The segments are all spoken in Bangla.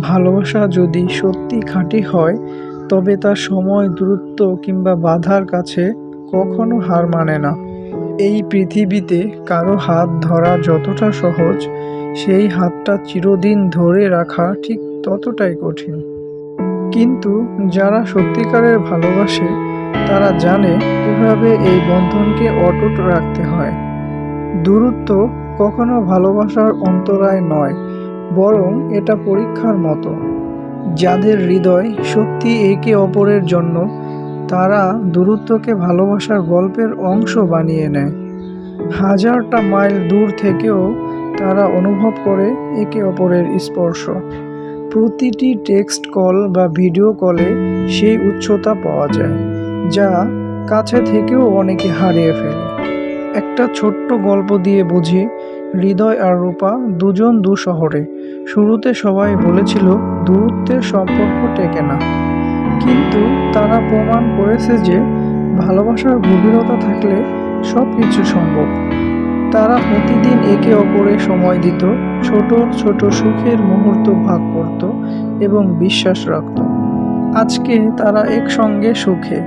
ভালোবাসা যদি সত্যি খাঁটি হয়, তবে তা সময়, দূরত্ব কিংবা বাধার কাছে কখনো হার মানে না। এই পৃথিবীতে কারো হাত ধরা যতটা সহজ, সেই হাতটা চিরদিন ধরে রাখা ঠিক ততটাই কঠিন। কিন্তু যারা সত্যিকারের ভালোবাসে, তারা জানে কিভাবে এই বন্ধনকে অটুট রাখতে হয়। দূরত্ব কখনো ভালোবাসার অন্তরায় নয়, বরং এটা পরীক্ষার মতো। যাদের হৃদয় সত্যি একে অপরের জন্য, তারা দূরত্বকে ভালোবাসার গল্পের অংশ বানিয়ে নেয়। হাজারটা মাইল দূর থেকেও তারা অনুভব করে একে অপরের স্পর্শ। প্রতিটি টেক্সট কল বা ভিডিও কলে সেই উচ্চতা পাওয়া যায়, যা কাছে থেকেও অনেকে হারিয়ে ফেলে। একটা ছোট্ট গল্প দিয়ে বুঝি, হৃদয় আর রূপা দুজন দু শহরে। শুরুতে সবাই বলেছিল দূরত্বের সম্পর্ক টেকে না, কিন্তু তারা প্রমাণ করেছে যে ভালোবাসার গভীরতা থাকলে সব কিছু সম্ভব। তারা প্রতিদিন একে অপরের সময় দিত, ছোট ছোট সুখের মুহূর্ত ভাগ করত এবং বিশ্বাস রাখত। আজকে তারা একসঙ্গে সুখে।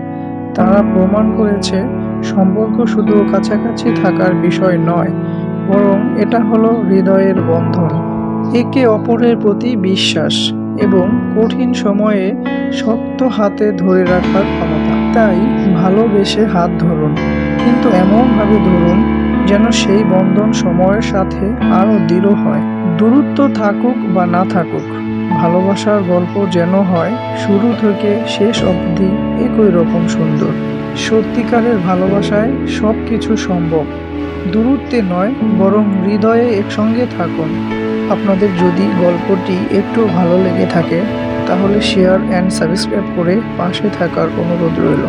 তারা প্রমাণ করেছে সম্পর্ক শুধু কাছাকাছি থাকার বিষয় নয়, বরং এটা হলো হৃদয়ের বন্ধন, একে অপরের প্রতি বিশ্বাস এবং কঠিন সময়ে শক্ত হাতে ধরে রাখার ক্ষমতা। তাই ভালোবেসে হাত ধরুন, কিন্তু এমনভাবে ধরুন যেন সেই বন্ধন সময়ের সাথে আরও দৃঢ় হয়। দূরত্ব থাকুক বা না থাকুক, ভালোবাসার গল্প যেন হয় শুরু থেকে শেষ অবধি একই রকম সুন্দর। সত্যিকারের ভালোবাসায় সব কিছু সম্ভব, দূরত্বে নয়, বরং হৃদয়ে একসঙ্গে থাকুন। আপনাদের যদি গল্পটি একটু ভালো লেগে থাকে, তাহলে শেয়ার অ্যান্ড সাবস্ক্রাইব করে পাশে থাকার অনুরোধ রইল।